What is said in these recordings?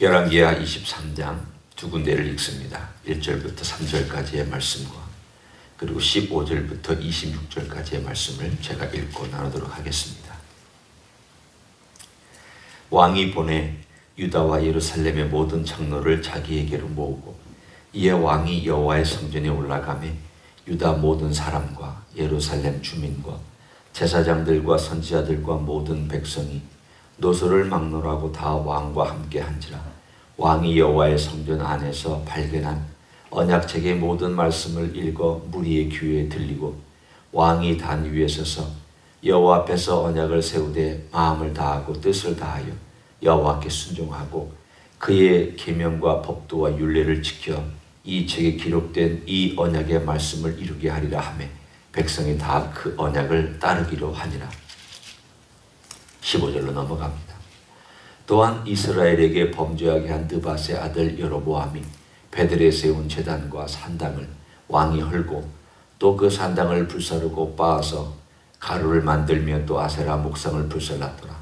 열왕기하 23장 두 군데를 읽습니다. 1절부터 3절까지의 말씀과 그리고 15절부터 26절까지의 말씀을 제가 읽고 나누도록 하겠습니다. 왕이 보내 유다와 예루살렘의 모든 장로를 자기에게로 모으고 이에 왕이 여호와의 성전에 올라가매 유다 모든 사람과 예루살렘 주민과 제사장들과 선지자들과 모든 백성이 노소를 막론하고 다 왕과 함께 한지라. 왕이 여호와의 성전 안에서 발견한 언약책의 모든 말씀을 읽어 무리의 귀에 들리고 왕이 단 위에 서서 여호와 앞에서 언약을 세우되 마음을 다하고 뜻을 다하여 여호와께 순종하고 그의 계명과 법도와 율례를 지켜 이 책에 기록된 이 언약의 말씀을 이루게 하리라 하매 백성이 다 그 언약을 따르기로 하니라. 15절로 넘어갑니다. 또한 이스라엘에게 범죄하게 한 느밧의 아들 여로보암이 베들에 세운 제단과 산당을 왕이 헐고 또 그 산당을 불사르고 빻아서 가루를 만들며 또 아세라 목상을 불살랐더라.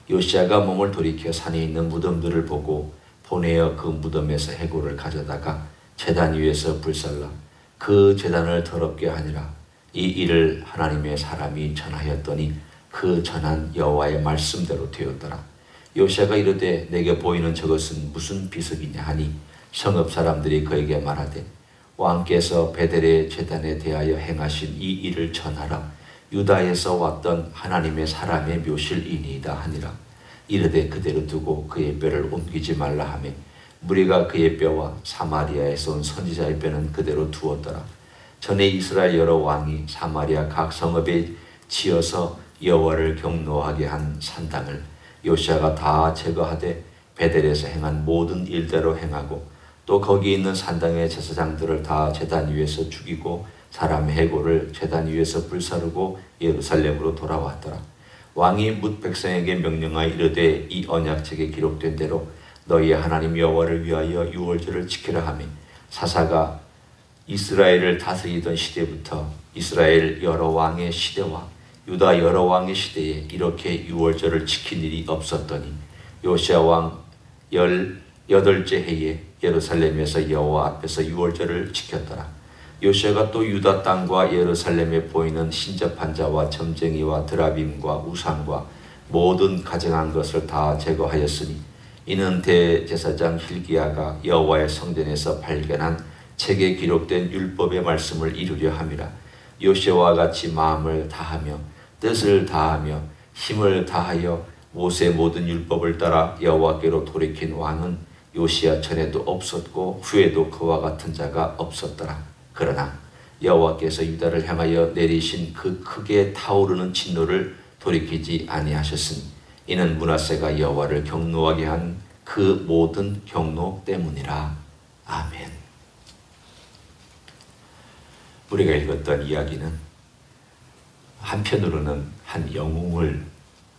요시야가 몸을 돌이켜 산에 있는 무덤들을 보고 보내어 그 무덤에서 해골을 가져다가 제단 위에서 불살라 그 제단을 더럽게 하니라. 이 일을 하나님의 사람이 전하였더니 그 전한 여호와의 말씀대로 되었더라. 요시야가 이르되 내게 보이는 저것은 무슨 비석이냐 하니 성읍 사람들이 그에게 말하되 왕께서 베델의 제단에 대하여 행하신 이 일을 전하라. 유다에서 왔던 하나님의 사람의 묘실이니이다 하니라. 이르되 그대로 두고 그의 뼈를 옮기지 말라 하며 무리가 그의 뼈와 사마리아에서 온 선지자의 뼈는 그대로 두었더라. 전에 이스라엘 여러 왕이 사마리아 각 성읍에 지어서 여호와를 경노하게 한 산당을 요시야가 다 제거하되 베델에서 행한 모든 일대로 행하고 또 거기 있는 산당의 제사장들을 다 제단 위에서 죽이고 사람 해골을 제단 위에서 불사르고 예루살렘으로 돌아왔더라. 왕이 뭇 백성에게 명령하여 이르되 이 언약책에 기록된 대로 너희의 하나님 여호와를 위하여 유월절을 지키라 하며 사사가 이스라엘을 다스리던 시대부터 이스라엘 여러 왕의 시대와 유다 여러 왕의 시대에 이렇게 유월절을 지킨 일이 없었더니 요시야 왕 18째 해에 예루살렘에서 여호와 앞에서 유월절을 지켰더라. 요시야가 또 유다 땅과 예루살렘에 보이는 신접한 자와 점쟁이와 드라빔과 우상과 모든 가증한 것을 다 제거하였으니 이는 대제사장 hil기야가 여호와의 성전에서 발견한 책에 기록된 율법의 말씀을 이루려 함이라. 요시야와 같이 마음을 다하며 뜻을 다하며 힘을 다하여 모세의 모든 율법을 따라 여호와께로 돌이킨 왕은 요시야 전에도 없었고 후에도 그와 같은 자가 없었더라. 그러나 여호와께서 유다를 향하여 내리신 그 크게 타오르는 진노를 돌이키지 아니하셨으니 이는 므낫세가 여호와를 경노하게 한 그 모든 경노 때문이라. 아멘. 우리가 읽었던 이야기는 한편으로는 한 영웅을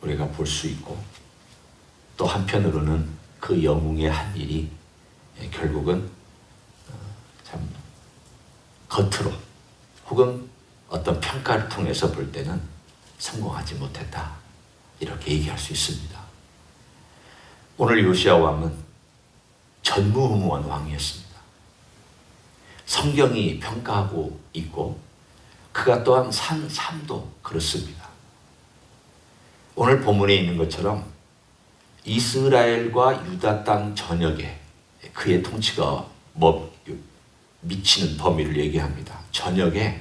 우리가 볼 수 있고 또 한편으로는 그 영웅의 한 일이 결국은 참 겉으로 혹은 어떤 평가를 통해서 볼 때는 성공하지 못했다 이렇게 얘기할 수 있습니다. 오늘 요시야 왕은 전무후무한 왕이었습니다. 성경이 평가하고 있고 그가 또한 산 삶도 그렇습니다. 오늘 본문에 있는 것처럼 이스라엘과 유다 땅 전역에 그의 통치가 미치는 범위를 얘기합니다. 전역에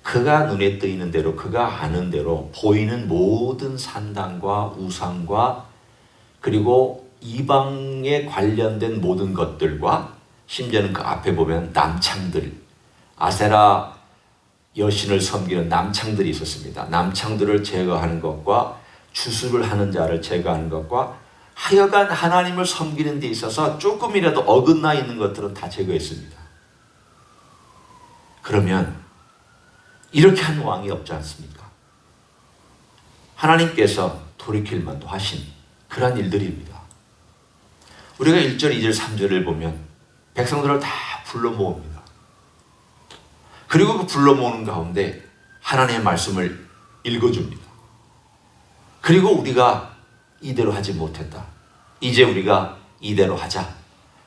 그가 눈에 띄는 대로 그가 아는 대로 보이는 모든 산당과 우상과 그리고 이방에 관련된 모든 것들과 심지어는 그 앞에 보면 남창들 아세라 여신을 섬기는 남창들이 있었습니다. 남창들을 제거하는 것과 주술을 하는 자를 제거하는 것과 하여간 하나님을 섬기는 데 있어서 조금이라도 어긋나 있는 것들은 다 제거했습니다. 그러면 이렇게 한 왕이 없지 않습니까? 하나님께서 돌이킬 만도 하신 그러한 일들입니다. 우리가 1절, 2절, 3절을 보면 백성들을 다 불러 모읍니다. 그리고 그 불러 모으는 가운데 하나님의 말씀을 읽어줍니다. 그리고 우리가 이대로 하지 못했다. 이제 우리가 이대로 하자.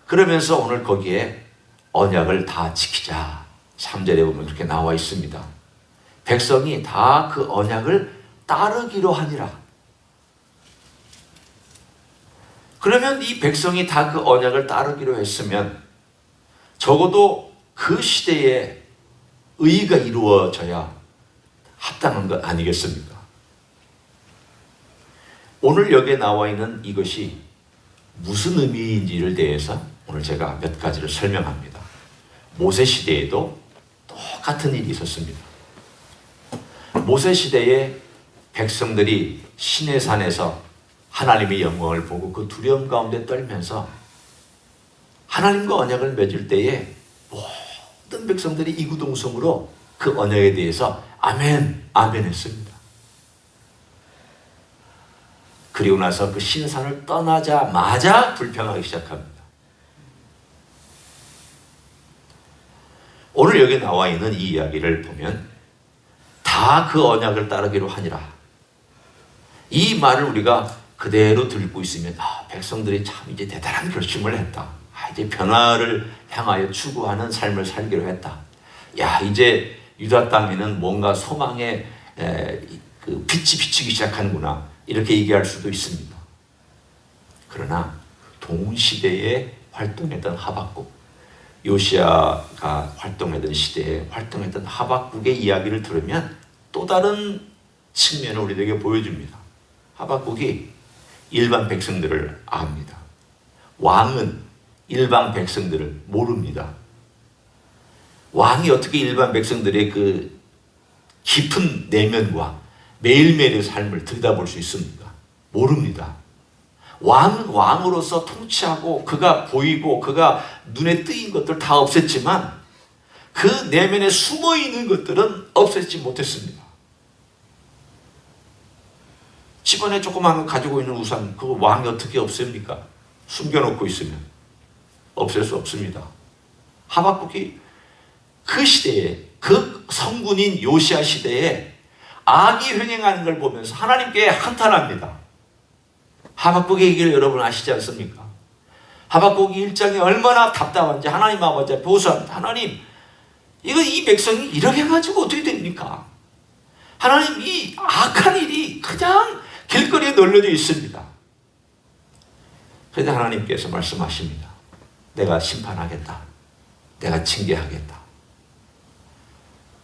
그러면서 오늘 거기에 언약을 다 지키자. 3절에 보면 그렇게 나와 있습니다. 백성이 다 그 언약을 따르기로 하니라. 그러면 이 백성이 다 그 언약을 따르기로 했으면 적어도 그 시대에 의가 이루어져야 합당한 것 아니겠습니까? 오늘 여기에 나와 있는 이것이 무슨 의미인지를 대해서 오늘 제가 몇 가지를 설명합니다. 모세 시대에도 똑같은 일이 있었습니다. 모세 시대에 백성들이 시내산에서 하나님의 영광을 보고 그 두려움 가운데 떨면서 하나님과 언약을 맺을 때에 모든 백성들이 이구동성으로 그 언약에 대해서 아멘, 아멘 했습니다. 그리고 나서 그 신산을 떠나자마자 불평하기 시작합니다. 오늘 여기 나와 있는 이 이야기를 보면 다 그 언약을 따르기로 하니라. 이 말을 우리가 그대로 들고 있으면 백성들이 참 이제 대단한 결심을 했다. 이제 변화를 향하여 추구하는 삶을 살기로 했다. 이제 유다 땅에는 뭔가 소망의 그 빛이 비치기 시작하는구나. 이렇게 얘기할 수도 있습니다. 그러나 동시대에 활동했던 하박국, 요시야가 활동했던 시대에 활동했던 하박국의 이야기를 들으면 또 다른 측면을 우리에게 보여줍니다. 하박국이 일반 백성들을 압니다. 왕은 일반 백성들을 모릅니다. 왕이 어떻게 일반 백성들의 그 깊은 내면과 매일매일의 삶을 들여다볼 수 있습니까? 모릅니다. 왕은 왕으로서 통치하고 그가 보이고 그가 눈에 띄인 것들 다 없앴지만 그 내면에 숨어있는 것들은 없애지 못했습니다. 집안에 조그만 거 가지고 있는 우상, 그거 왕이 어떻게 없앱니까? 숨겨놓고 있으면 없앨 수 없습니다. 하박국이 그 시대에, 그 성군인 요시야 시대에 악이 횡행하는 걸 보면서 하나님께 한탄합니다. 하박국의 얘기를 여러분 아시지 않습니까? 하박국이 1장에 얼마나 답답한지 하나님 아버지 앞에 호소합니다. 하나님, 이 백성이 이렇게 가지고 어떻게 됩니까? 하나님, 이 악한 일이 그냥 길거리에 널려져 있습니다. 그런데 하나님께서 말씀하십니다. 내가 심판하겠다. 내가 징계하겠다.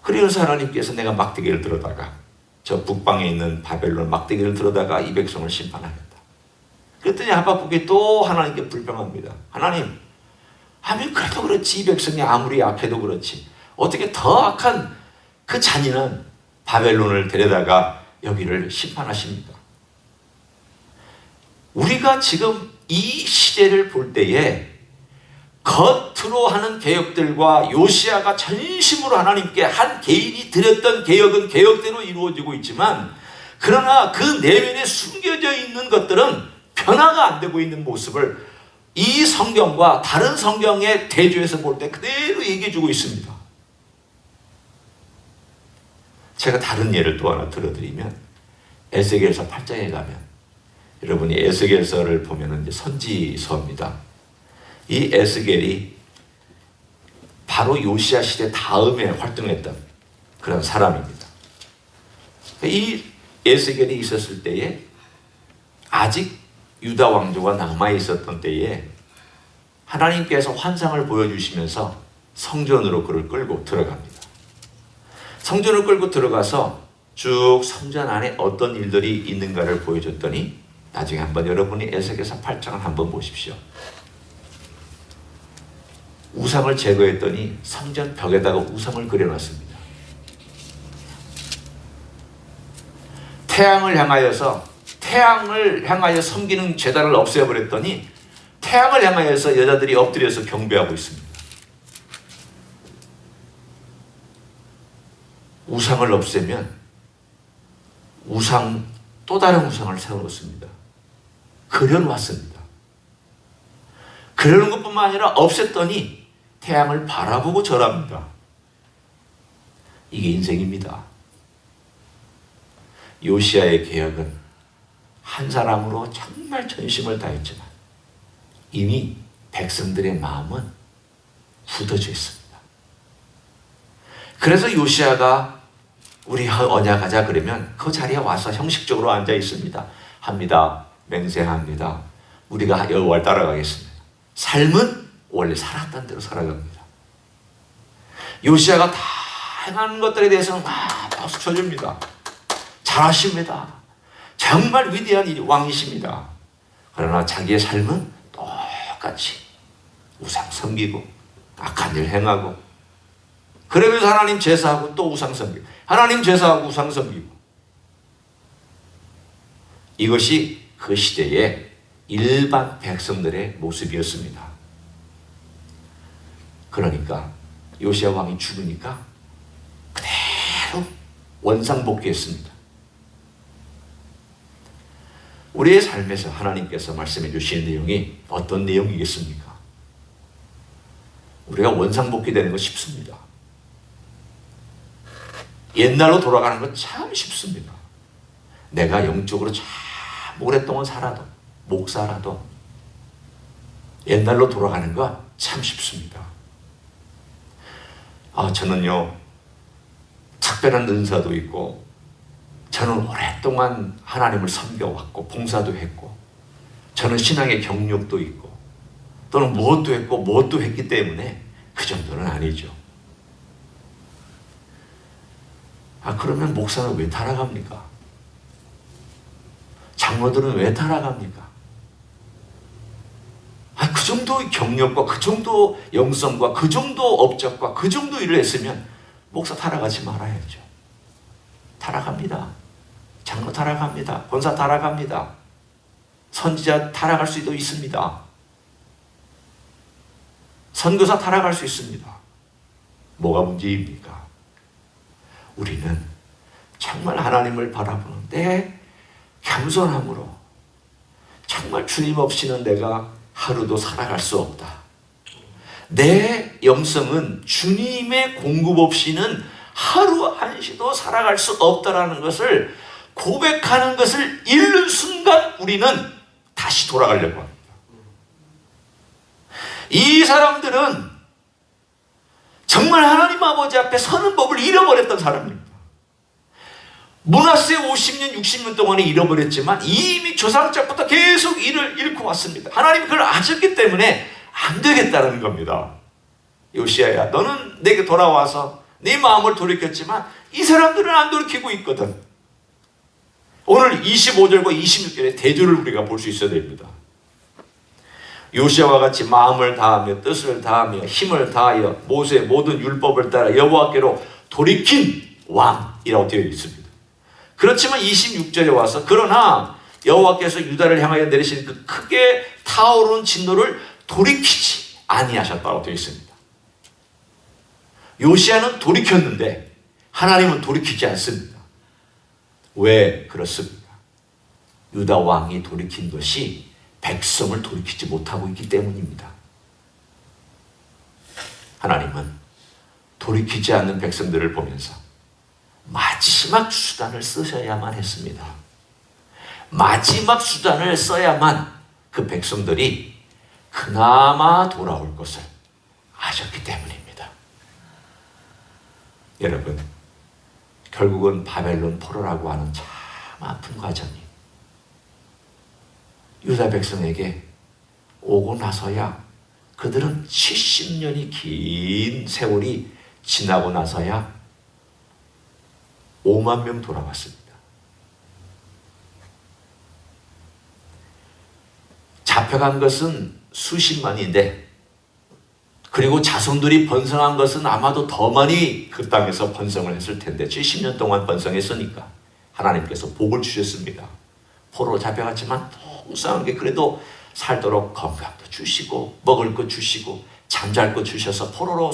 그래서 하나님께서 내가 막대기를 들어다가 저 북방에 있는 바벨론 막대기를 들어다가 이 백성을 심판하겠다. 그랬더니 하박국이 또 하나님께 불평합니다. 하나님, 그래도 그렇지, 이 백성이 아무리 악해도 그렇지, 어떻게 더 악한 그 잔인한 바벨론을 데려다가 여기를 심판하십니까? 우리가 지금 이 시대를 볼 때에 겉으로 하는 개혁들과 요시야가 전심으로 하나님께 한 개인이 드렸던 개혁은 개혁대로 이루어지고 있지만, 그러나 그 내면에 숨겨져 있는 것들은 변화가 안 되고 있는 모습을 이 성경과 다른 성경의 대조해서 볼 때 그대로 얘기해 주고 있습니다. 제가 다른 예를 또 하나 들어드리면, 에스겔서 8장에 가면 여러분이 에스겔서를 보면 이제 선지서입니다. 이 에스겔이 바로 요시야 시대 다음에 활동했던 그런 사람입니다. 이 에스겔이 있었을 때에 아직 유다 왕조가 남아 있었던 때에 하나님께서 환상을 보여주시면서 성전으로 그를 끌고 들어갑니다. 성전을 끌고 들어가서 쭉 성전 안에 어떤 일들이 있는가를 보여줬더니 나중에 한번 여러분이 에스겔서 8장을 한번 보십시오. 우상을 제거했더니 성전 벽에다가 우상을 그려놨습니다. 태양을 향하여 섬기는 제단을 없애버렸더니 태양을 향하여서 여자들이 엎드려서 경배하고 있습니다. 우상을 없애면 또 다른 우상을 세워놓습니다. 그려놓았습니다. 그러는 것뿐만 아니라 없앴더니 태양을 바라보고 절합니다. 이게 인생입니다. 요시야의 개혁은 한 사람으로 정말 전심을 다했지만 이미 백성들의 마음은 굳어져 있습니다. 그래서 요시야가 우리 언약하자 그러면 그 자리에 와서 형식적으로 앉아 있습니다. 합니다. 맹세합니다. 우리가 여호와를 따라가겠습니다. 삶은 원래 살았던 대로 살아갑니다. 요시야가 다 행한 것들에 대해서는 박수 쳐줍니다. 잘하십니다. 정말 위대한 왕이십니다. 그러나 자기의 삶은 똑같이 우상 섬기고 악한 일 행하고, 그러면서 하나님 제사하고 또 우상 섬기고, 하나님 제사하고 우상 섬기고. 이것이 그 시대의 일반 백성들의 모습이었습니다. 그러니까 요시야 왕이 죽으니까 그대로 원상복귀했습니다. 우리의 삶에서 하나님께서 말씀해 주시는 내용이 어떤 내용이겠습니까? 우리가 원상복귀되는 거 쉽습니다. 옛날로 돌아가는 건 참 쉽습니다. 내가 영적으로 참 오랫동안 살아도, 목사라도 옛날로 돌아가는 거 참 쉽습니다. 저는요, 특별한 은사도 있고, 저는 오랫동안 하나님을 섬겨왔고, 봉사도 했고, 저는 신앙의 경력도 있고, 또는 무엇도 했고, 무엇도 했기 때문에 그 정도는 아니죠. 그러면 목사는 왜 타락합니까? 장로들은 왜 타락합니까? 그 정도 경력과 그 정도 영성과 그 정도 업적과 그 정도 일을 했으면 목사 타락하지 말아야죠. 타락합니다. 장로 타락합니다. 권사 타락합니다. 선지자 타락할 수도 있습니다. 선교사 타락할 수 있습니다. 뭐가 문제입니까? 우리는 정말 하나님을 바라보는데 겸손함으로, 정말 주님 없이는 내가 하루도 살아갈 수 없다. 내 영성은 주님의 공급 없이는 하루 한시도 살아갈 수 없다라는 것을 고백하는 것을 잃는 순간 우리는 다시 돌아가려고 합니다. 이 사람들은 정말 하나님 아버지 앞에 서는 법을 잃어버렸던 사람입니다. 므낫세 50년, 60년 동안에 잃어버렸지만 이미 조상 때부터 계속 이를 잃고 왔습니다. 하나님이 그걸 아셨기 때문에 안 되겠다는 겁니다. 요시야야, 너는 내게 돌아와서 네 마음을 돌이켰지만 이 사람들은 안 돌이키고 있거든. 오늘 25절과 26절의 대조를 우리가 볼 수 있어야 됩니다. 요시야와 같이 마음을 다하며 뜻을 다하며 힘을 다하여 모세의 모든 율법을 따라 여호와께로 돌이킨 왕이라고 되어 있습니다. 그렇지만 26절에 와서 그러나 여호와께서 유다를 향하여 내리신 그 크게 타오르는 진노를 돌이키지 아니하셨다고 되어 있습니다. 요시야는 돌이켰는데 하나님은 돌이키지 않습니다. 왜 그렇습니까? 유다 왕이 돌이킨 것이 백성을 돌이키지 못하고 있기 때문입니다. 하나님은 돌이키지 않는 백성들을 보면서 마지막 수단을 쓰셔야만 했습니다. 마지막 수단을 써야만 그 백성들이 그나마 돌아올 것을 아셨기 때문입니다. 여러분, 결국은 바벨론 포로라고 하는 참 아픈 과정이 유다 백성에게 오고 나서야, 그들은 70년이 긴 세월이 지나고 나서야 5만 명 돌아왔습니다. 잡혀간 것은 수십만인데, 그리고 자손들이 번성한 것은 아마도 더 많이 그 땅에서 번성을 했을 텐데 70년 동안 번성했으니까 하나님께서 복을 주셨습니다. 포로로 잡혀갔지만 통상하게 그래도 살도록 건강도 주시고 먹을 것 주시고 잠잘 것 주셔서 포로로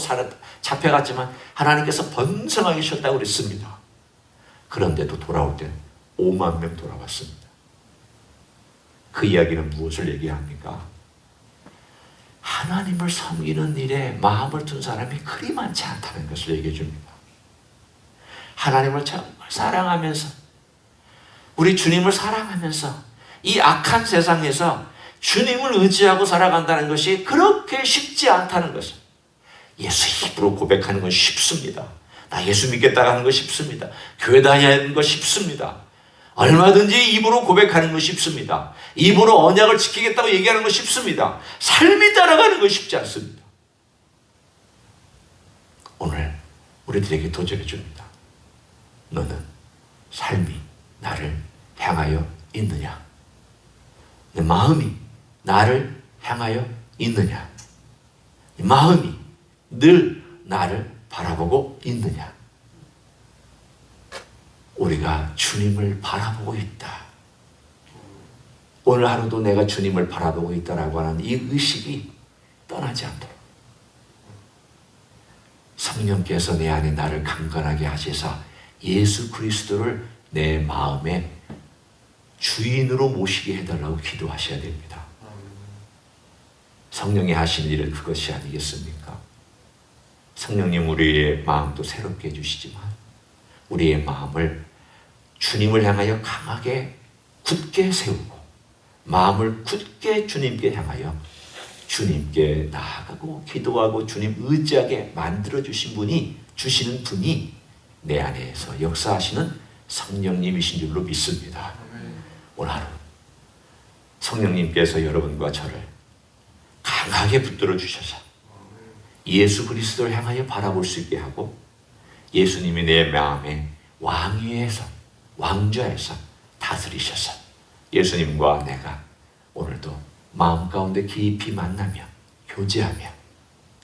잡혀갔지만 하나님께서 번성하게 주셨다고 그랬습니다. 그런데도 돌아올 때는 5만 명 돌아왔습니다. 그 이야기는 무엇을 얘기합니까? 하나님을 섬기는 일에 마음을 둔 사람이 그리 많지 않다는 것을 얘기해 줍니다. 하나님을 정말 사랑하면서, 우리 주님을 사랑하면서 이 악한 세상에서 주님을 의지하고 살아간다는 것이 그렇게 쉽지 않다는 것을 예수 입으로 고백하는 건 쉽습니다. 나 예수 믿겠다고 하는 거 쉽습니다. 교회 다녀야 하는 거 쉽습니다. 얼마든지 입으로 고백하는 거 쉽습니다. 입으로 언약을 지키겠다고 얘기하는 거 쉽습니다. 삶이 따라가는 거 쉽지 않습니다. 오늘 우리들에게 도전해 줍니다. 너는 삶이 나를 향하여 있느냐? 내 마음이 나를 향하여 있느냐? 내 마음이 늘 나를 바라보고 있느냐? 우리가 주님을 바라보고 있다. 오늘 하루도 내가 주님을 바라보고 있다라고 하는 이 의식이 떠나지 않도록 성령께서 내 안에 나를 강건하게 하시사 예수 그리스도를 내 마음의 주인으로 모시게 해달라고 기도하셔야 됩니다. 성령이 하신 일은 그것이 아니겠습니까? 성령님 우리의 마음도 새롭게 해주시지만 우리의 마음을 주님을 향하여 강하게 굳게 세우고 마음을 굳게 주님께 향하여 주님께 나아가고 기도하고 주님 의지하게 만들어주신 분이 주시는 분이 내 안에서 역사하시는 성령님이신 줄로 믿습니다. 오늘 하루 성령님께서 여러분과 저를 강하게 붙들어 주셔서 예수 그리스도를 향하여 바라볼 수 있게 하고 예수님이 내 마음에 왕위에서 왕좌에서 다스리셔서 예수님과 내가 오늘도 마음 가운데 깊이 만나며 교제하며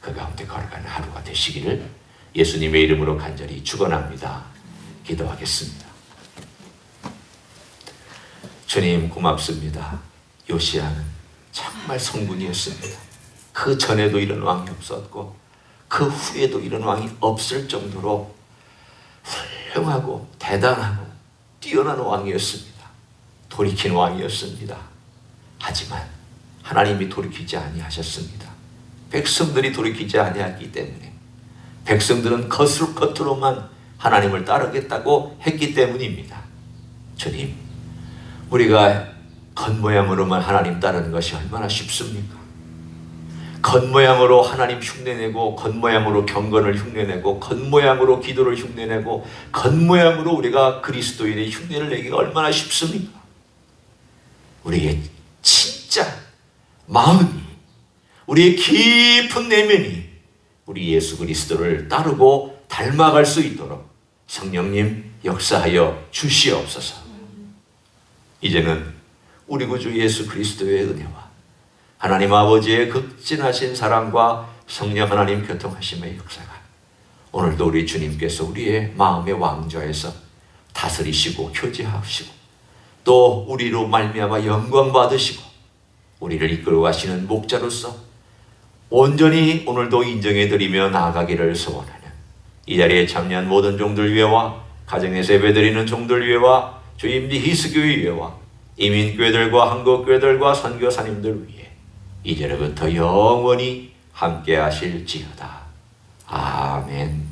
그 가운데 걸어가는 하루가 되시기를 예수님의 이름으로 간절히 축원합니다. 기도하겠습니다. 주님 고맙습니다. 요시야는 정말 성군이었습니다. 그 전에도 이런 왕이 없었고 그 후에도 이런 왕이 없을 정도로 훌륭하고 대단하고 뛰어난 왕이었습니다. 돌이킨 왕이었습니다. 하지만 하나님이 돌이키지 아니하셨습니다. 백성들이 돌이키지 아니했기 때문에 백성들은 겉으로만 하나님을 따르겠다고 했기 때문입니다. 주님, 우리가 겉모양으로만 하나님 따르는 것이 얼마나 쉽습니까? 겉모양으로 하나님 흉내내고 겉모양으로 경건을 흉내내고 겉모양으로 기도를 흉내내고 겉모양으로 우리가 그리스도인의 흉내를 내기가 얼마나 쉽습니까? 우리의 진짜 마음이 우리의 깊은 내면이 우리 예수 그리스도를 따르고 닮아갈 수 있도록 성령님 역사하여 주시옵소서. 이제는 우리 구주 예수 그리스도의 은혜와 하나님 아버지의 극진하신 사랑과 성령 하나님 교통하심의 역사가 오늘도 우리 주님께서 우리의 마음의 왕좌에서 다스리시고 교제하시고 또 우리로 말미암아 영광 받으시고 우리를 이끌어 가시는 목자로서 온전히 오늘도 인정해드리며 나아가기를 소원하는 이 자리에 참여한 모든 종들 위에와 가정에서 예배드리는 종들 위에와 주임지 히스교회 위에와 이민교회들과 한국교회들과 선교사님들 위에 이제로부터 영원히 함께 하실지어다. 아멘.